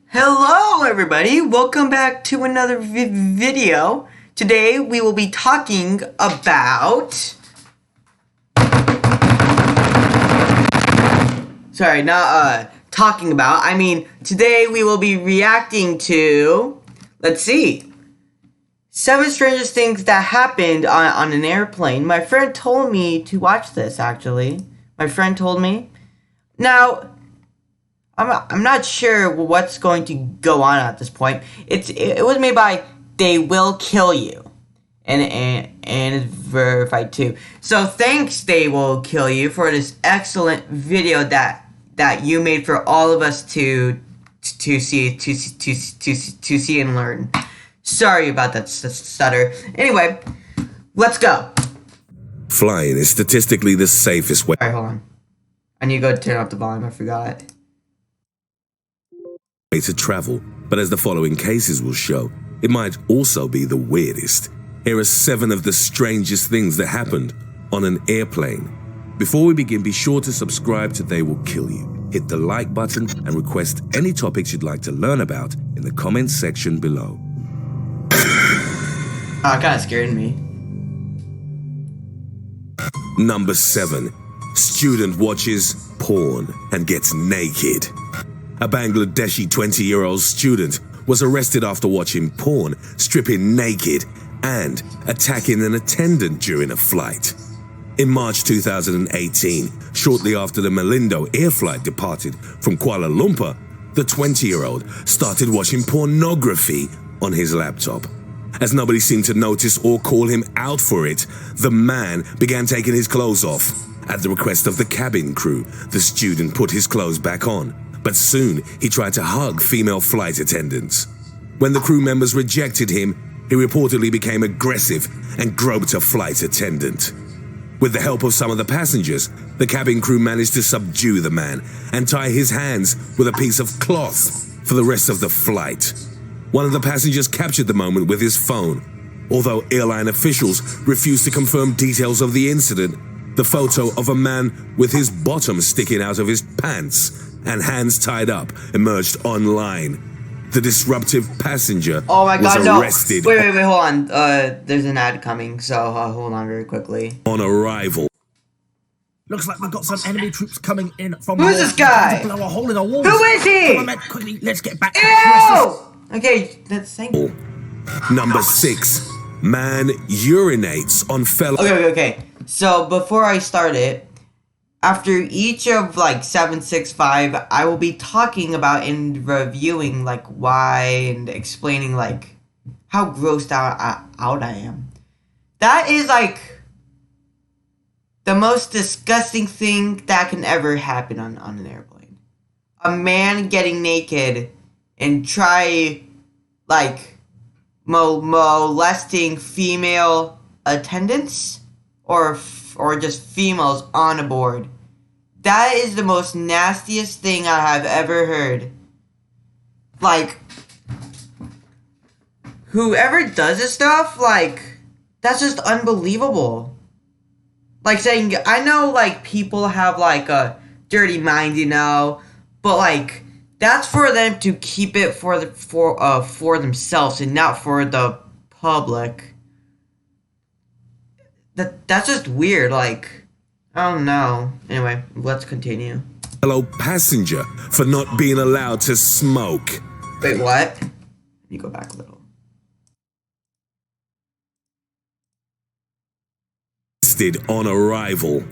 Hello everybody, welcome back to another video. Today we will be talking about... Sorry, not talking about, I mean, today we will be reacting to, let's see, 7 strangest things that happened on an airplane. My friend told me to watch this, actually. My friend told me. Now, I'm not sure what's going to go on at this point. It was made by They Will Kill You, and it's verified too. So thanks, They Will Kill You, for this excellent video that you made for all of us to see and learn. Sorry about that stutter. Anyway, let's go. Flying is statistically the safest way. Alright, hold on. I need to go turn off the volume. I forgot. To travel, but as the following cases will show, it might also be the weirdest. Here are 7 of the strangest things that happened on an airplane. Before we begin, be sure to subscribe to They Will Kill You. Hit the like button and request any topics you'd like to learn about in the comments section below. Oh, it kind of scared me. Number 7. Student watches porn and gets naked. A Bangladeshi 20-year-old student was arrested after watching porn, stripping naked, and attacking an attendant during a flight. In March 2018, shortly after the Malindo air flight departed from Kuala Lumpur, the 20-year-old started watching pornography on his laptop. As nobody seemed to notice or call him out for it, the man began taking his clothes off. At the request of the cabin crew, the student put his clothes back on. But soon, he tried to hug female flight attendants. When the crew members rejected him, he reportedly became aggressive and groped a flight attendant. With the help of some of the passengers, the cabin crew managed to subdue the man and tie his hands with a piece of cloth for the rest of the flight. One of the passengers captured the moment with his phone. Although airline officials refused to confirm details of the incident, the photo of a man with his bottom sticking out of his pants and hands tied up emerged online. The disruptive passenger was arrested. No. Wait, hold on. There's an ad coming, so hold on very quickly. On arrival. Looks like we've got some enemy troops coming in from... Who's this guy? Blow a hole in the wall. Who is he? Come on, mate, quickly, let's get back. Ew! Okay, that's thank you. Number 6. Man urinates on fellow... Okay. So, before I start it, after each of, 7, 6, 5, I will be talking about and reviewing, why and explaining, how grossed out I am. That is, the most disgusting thing that can ever happen on an airplane. A man getting naked and try, molesting female attendants or just females on a board. That is the most nastiest thing I have ever heard. Whoever does this stuff, that's just unbelievable. Saying, I know, people have, a dirty mind, but, that's for them to keep it for themselves and not for the public. That's just weird, I don't know. Anyway, let's continue. Fellow passenger for not being allowed to smoke. Wait, what? Let me go back a little. On arrival.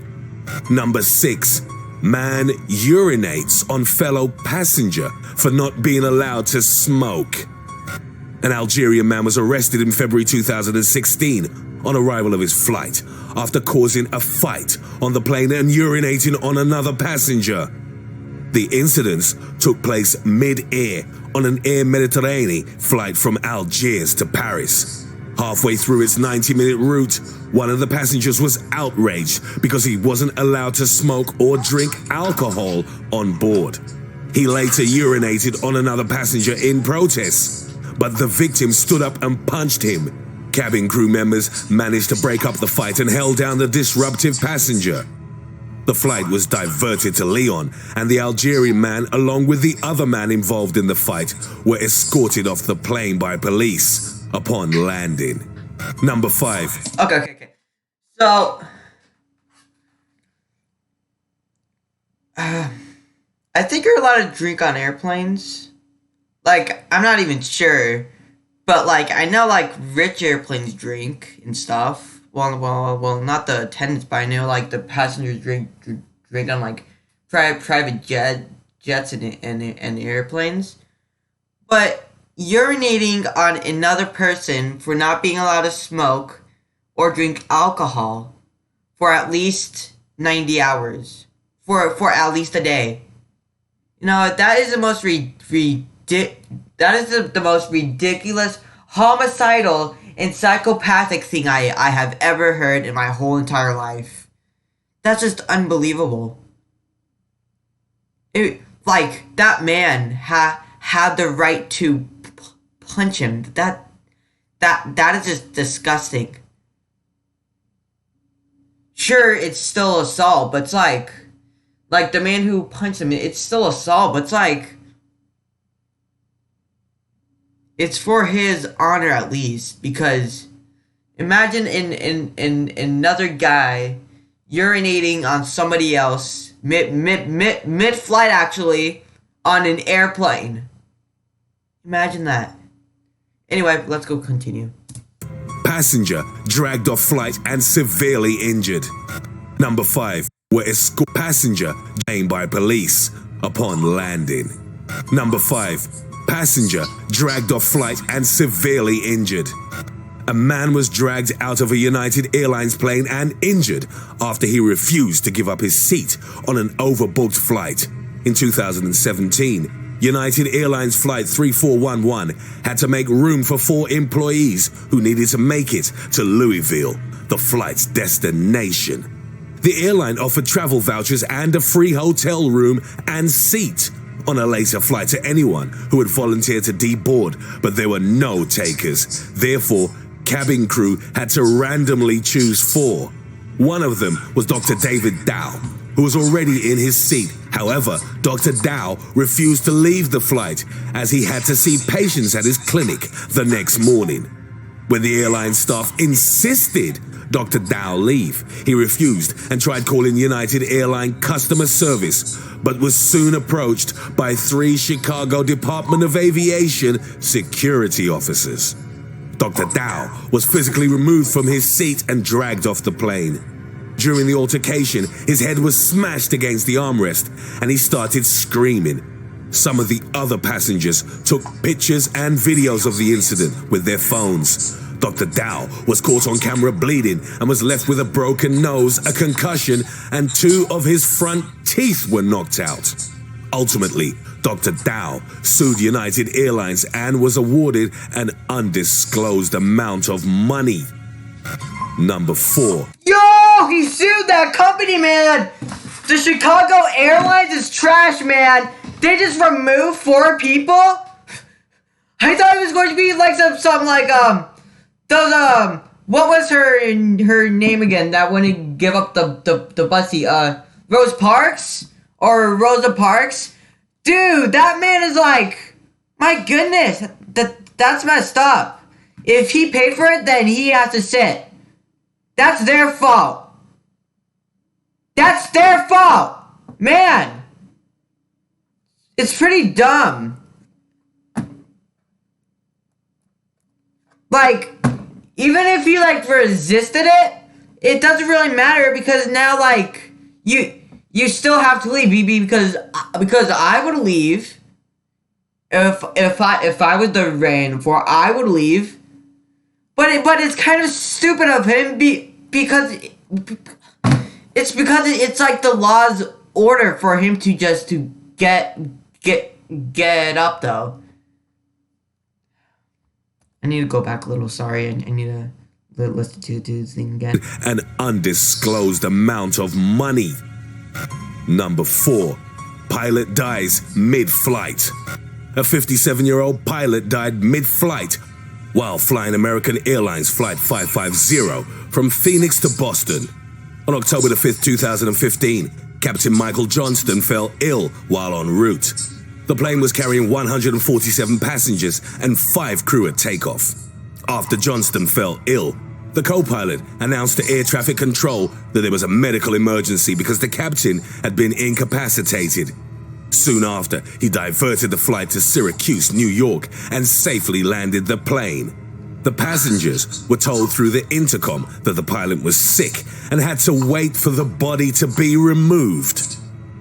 Number 6. Man urinates on fellow passenger for not being allowed to smoke. An Algerian man was arrested in February 2016 on arrival of his flight after causing a fight on the plane and urinating on another passenger. The incidents took place mid-air on an Air Mediterranean flight from Algiers to Paris. Halfway through its 90-minute route, one of the passengers was outraged because he wasn't allowed to smoke or drink alcohol on board. He later urinated on another passenger in protest, but the victim stood up and punched him. Cabin crew members managed to break up the fight and held down the disruptive passenger. The flight was diverted to Lyon, and the Algerian man, along with the other man involved in the fight, were escorted off the plane by police upon landing. Number 5. Okay. So, I think you're allowed to drink on airplanes. Like, I'm not even sure, but like I know like rich airplanes drink and stuff. Well, not the attendants, but I know like the passengers drink on like private jets and airplanes. But urinating on another person for not being allowed to smoke or drink alcohol for at least 90 hours, for at least a day. You know, that is the most the most ridiculous, homicidal, and psychopathic thing I have ever heard in my whole entire life. That's just unbelievable. That man had the right to punch him. That is just disgusting. Sure, it's still assault, but it's like the man who punched him, it's still assault, but it's like, it's for his honor at least, because imagine in another guy urinating on somebody else mid-flight actually on an airplane. Imagine that. Anyway, let's go continue. Passenger dragged off flight and severely injured. Number 5. Were escort passenger detained by police upon landing. Number 5. Passenger dragged off flight and severely injured. A man was dragged out of a United Airlines plane and injured after he refused to give up his seat on an overbooked flight. In 2017, United Airlines Flight 3411 had to make room for 4 employees who needed to make it to Louisville, the flight's destination. The airline offered travel vouchers and a free hotel room and seat on a later flight to anyone who would volunteer to deboard, but there were no takers. Therefore, cabin crew had to randomly choose 4. One of them was Dr. David Dow, who was already in his seat. However, Dr. Dow refused to leave the flight as he had to see patients at his clinic the next morning. When the airline staff insisted Dr. Dow leave, he refused and tried calling United Airline customer service, but was soon approached by 3 Chicago Department of Aviation security officers. Dr. Dow was physically removed from his seat and dragged off the plane. During the altercation, his head was smashed against the armrest and he started screaming. Some of the other passengers took pictures and videos of the incident with their phones. Dr. Dow was caught on camera bleeding and was left with a broken nose, a concussion, and 2 of his front teeth were knocked out. Ultimately, Dr. Dow sued United Airlines and was awarded an undisclosed amount of money. Number 4. Yo, he sued that company, man. The Chicago Airlines is trash, man. They just removed 4 people. I thought it was going to be like something like those what was her name again? That wouldn't give up the bussy. Rose Parks or Rosa Parks. Dude, that man is like, my goodness, that's messed up. If he paid for it, then he has to sit. That's their fault. That's their fault, man. It's pretty dumb. Like, even if you like resisted it, it doesn't really matter because now like you still have to leave because I would leave if I was the rainforest, I would leave. But it's kind of stupid of him because it's like the law's order for him to just to get up though. I need to go back a little. Sorry, I need to listen to the thing again. An undisclosed amount of money. Number 4. Pilot dies mid-flight. A 57-year-old pilot died mid-flight while flying American Airlines Flight 550 from Phoenix to Boston. On October the 5th, 2015, Captain Michael Johnston fell ill while en route. The plane was carrying 147 passengers and 5 crew at takeoff. After Johnston fell ill, the co-pilot announced to air traffic control that there was a medical emergency because the captain had been incapacitated. Soon after, he diverted the flight to Syracuse, New York, and safely landed the plane. The passengers were told through the intercom that the pilot was sick and had to wait for the body to be removed.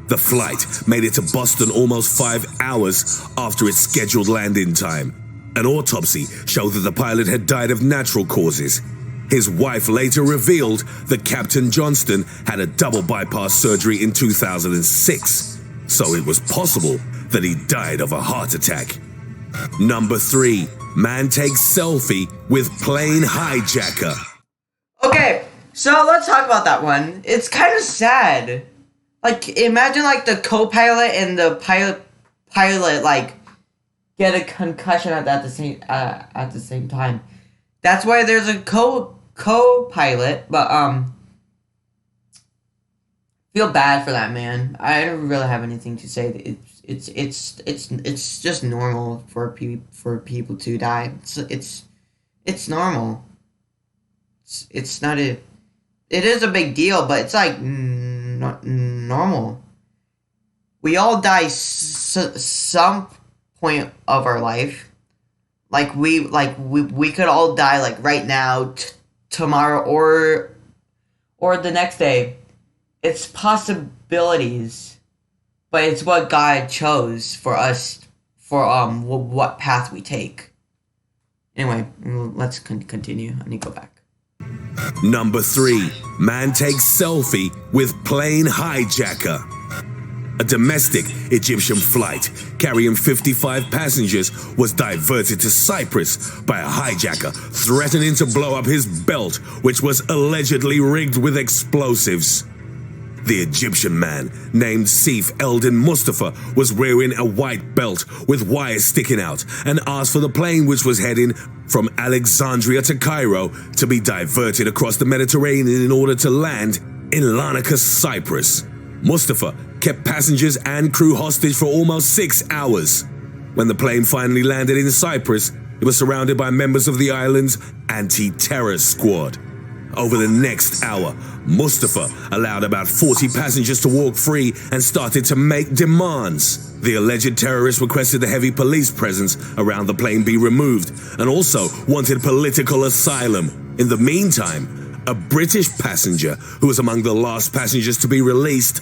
The flight made it to Boston almost 5 hours after its scheduled landing time. An autopsy showed that the pilot had died of natural causes. His wife later revealed that Captain Johnston had a double bypass surgery in 2006, so it was possible that he died of a heart attack. Number 3. Man takes selfie with plane hijacker. Okay, so let's talk about that one. It's kind of sad. Like, imagine like the co-pilot and the pilot like get a concussion at the same time. That's why there's a co-pilot, but feel bad for that man. I don't really have anything to say. It's just normal for people to die. It's normal. It's not a. It is a big deal, but it's like normal. We all die some point of our life. Like we could all die like right now, tomorrow, or the next day. It's possibilities, but it's what God chose for us for what path we take. Anyway, let's continue. I need to go back. Number 3. Man takes selfie with plane hijacker. A domestic Egyptian flight carrying 55 passengers was diverted to Cyprus by a hijacker threatening to blow up his belt, which was allegedly rigged with explosives. The Egyptian man, named Seif Eldin Mustafa, was wearing a white belt with wires sticking out and asked for the plane, which was heading from Alexandria to Cairo, to be diverted across the Mediterranean in order to land in Larnaca, Cyprus. Mustafa kept passengers and crew hostage for almost 6 hours. When the plane finally landed in Cyprus, it was surrounded by members of the island's anti-terror squad. Over the next hour, Mustafa allowed about 40 passengers to walk free and started to make demands. The alleged terrorist requested the heavy police presence around the plane be removed and also wanted political asylum. In the meantime, a British passenger, who was among the last passengers to be released,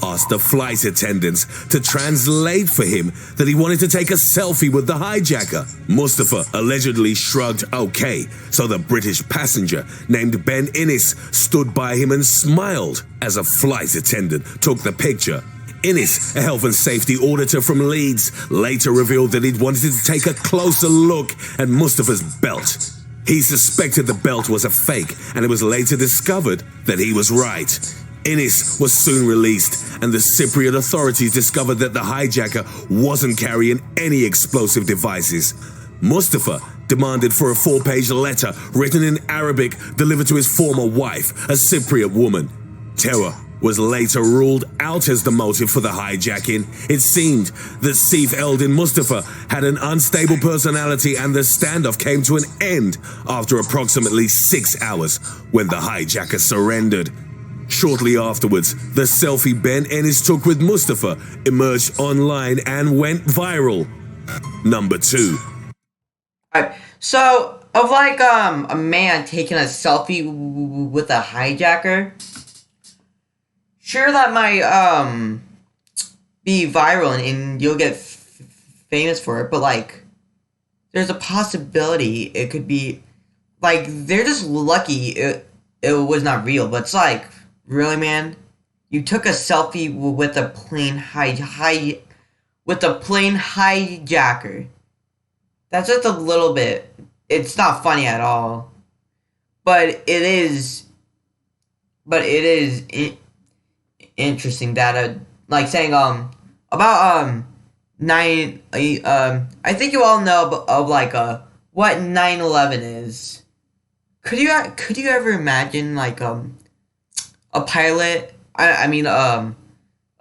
asked the flight attendants to translate for him that he wanted to take a selfie with the hijacker. Mustafa allegedly shrugged okay, so the British passenger named Ben Innes stood by him and smiled as a flight attendant took the picture. Innes, a health and safety auditor from Leeds, later revealed that he'd wanted to take a closer look at Mustafa's belt. He suspected the belt was a fake, and it was later discovered that he was right. Innes was soon released, and the Cypriot authorities discovered that the hijacker wasn't carrying any explosive devices. Mustafa demanded for a 4-page letter written in Arabic delivered to his former wife, a Cypriot woman. Terror was later ruled out as the motive for the hijacking. It seemed that Seif Eldin Mustafa had an unstable personality, and the standoff came to an end after approximately 6 hours when the hijacker surrendered. Shortly afterwards, the selfie Ben Ennis took with Mustafa emerged online and went viral. Number 2. Alright, so of like a man taking a selfie with a hijacker, sure that might be viral and you'll get famous for it, but like there's a possibility it could be like they're just lucky it was not real, but it's like, really, man? You took a selfie with a plane hijacker. That's just a little bit. It's not funny at all, but it is. Interesting that like saying about 9. I think you all know of like what 9/11 is. Could you ever imagine like a pilot,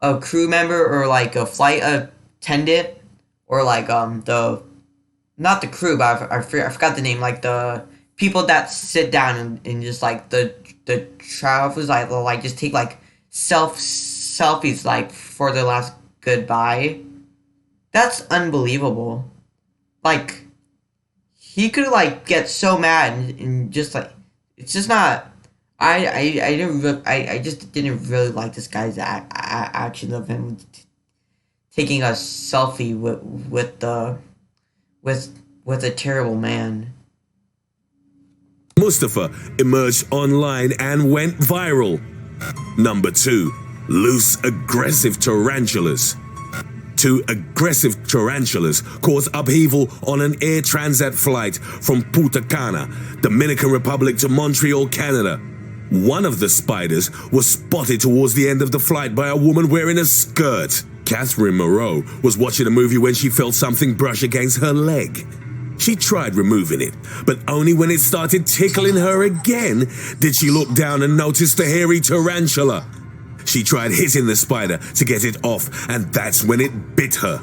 a crew member or like a flight attendant or like not the crew, but I forgot the name, like the people that sit down and just like the travelers like just take like selfies like for their last goodbye. That's unbelievable. Like he could like get so mad and just like it's just not. I just didn't really like this guy's action of him taking a selfie with a terrible man. Mustafa emerged online and went viral. Number 2. Loose aggressive tarantulas. 2 aggressive tarantulas caused upheaval on an Air Transat flight from Punta Cana, Dominican Republic to Montreal, Canada. One of the spiders was spotted towards the end of the flight by a woman wearing a skirt. Catherine Moreau was watching a movie when she felt something brush against her leg. She tried removing it, but only when it started tickling her again did she look down and notice the hairy tarantula. She tried hitting the spider to get it off, and that's when it bit her.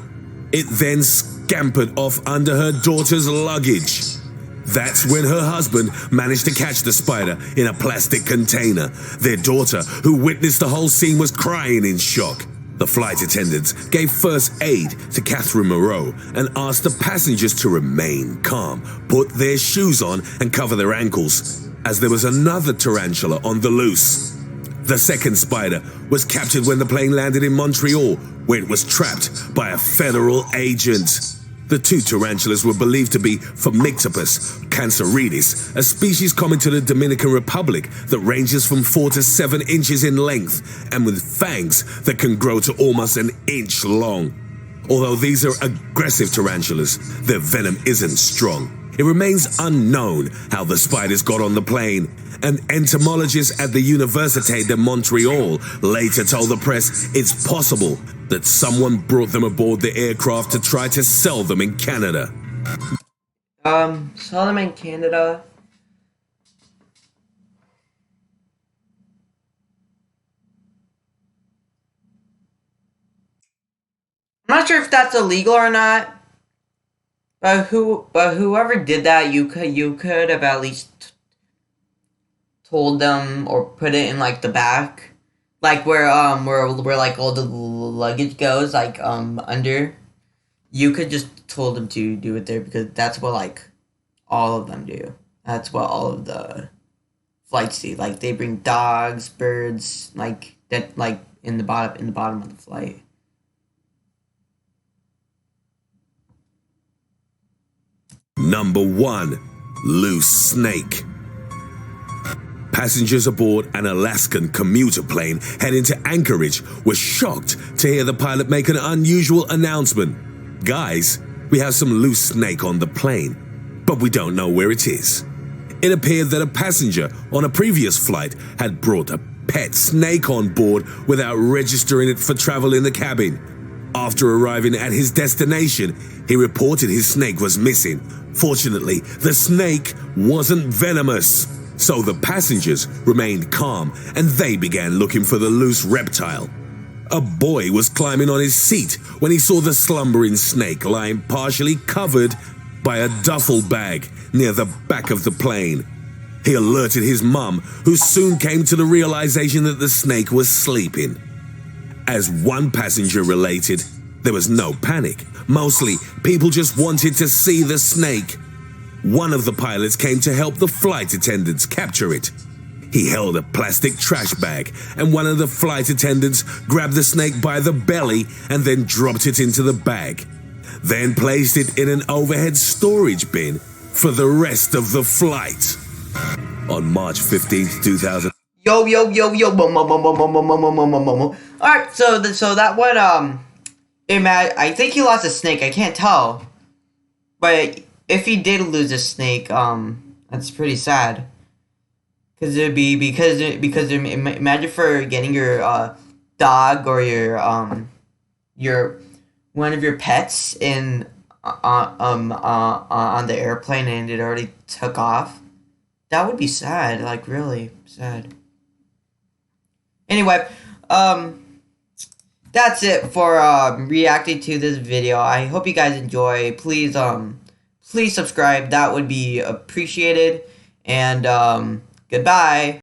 It then scampered off under her daughter's luggage. That's when her husband managed to catch the spider in a plastic container. Their daughter, who witnessed the whole scene, was crying in shock. The flight attendants gave first aid to Catherine Moreau and asked the passengers to remain calm, put their shoes on and cover their ankles, as there was another tarantula on the loose. The second spider was captured when the plane landed in Montreal, where it was trapped by a federal agent. The 2 tarantulas were believed to be Phomictopus canceridis, a species common to the Dominican Republic that ranges from 4 to 7 inches in length and with fangs that can grow to almost an inch long. Although these are aggressive tarantulas, their venom isn't strong. It remains unknown how the spiders got on the plane. An entomologist at the Université de Montreal later told the press it's possible that someone brought them aboard the aircraft to try to sell them in Canada. Sell them in Canada. I'm not sure if that's illegal or not. But whoever did that, you could have at least told them or put it in like the back, like where like all the luggage goes, like under. You could just told them to do it there because that's what like all of them do. That's what all of the flights do. Like they bring dogs, birds, like that, like in the bottom of the flight. Number 1. Loose snake. Passengers aboard an Alaskan commuter plane heading to Anchorage were shocked to hear the pilot make an unusual announcement. Guys, we have some loose snake on the plane, but we don't know where it is. It appeared that a passenger on a previous flight had brought a pet snake on board without registering it for travel in the cabin. After arriving at his destination, he reported his snake was missing. Fortunately, the snake wasn't venomous, so the passengers remained calm and they began looking for the loose reptile. A boy was climbing on his seat when he saw the slumbering snake lying partially covered by a duffel bag near the back of the plane. He alerted his mum, who soon came to the realization that the snake was sleeping. As one passenger related, there was no panic. Mostly, people just wanted to see the snake. One of the pilots came to help the flight attendants capture it. He held a plastic trash bag, and one of the flight attendants grabbed the snake by the belly and then dropped it into the bag. Then placed it in an overhead storage bin for the rest of the flight. On March 15th, 2000. Yo. Alright, so that one, I think he lost a snake. I can't tell. But if he did lose a snake, that's pretty sad. Because imagine for getting your dog or your one of your pets in on the airplane and it already took off. That would be sad, like really sad. Anyway, that's it for reacting to this video. I hope you guys enjoy. Please please subscribe. That would be appreciated. And goodbye.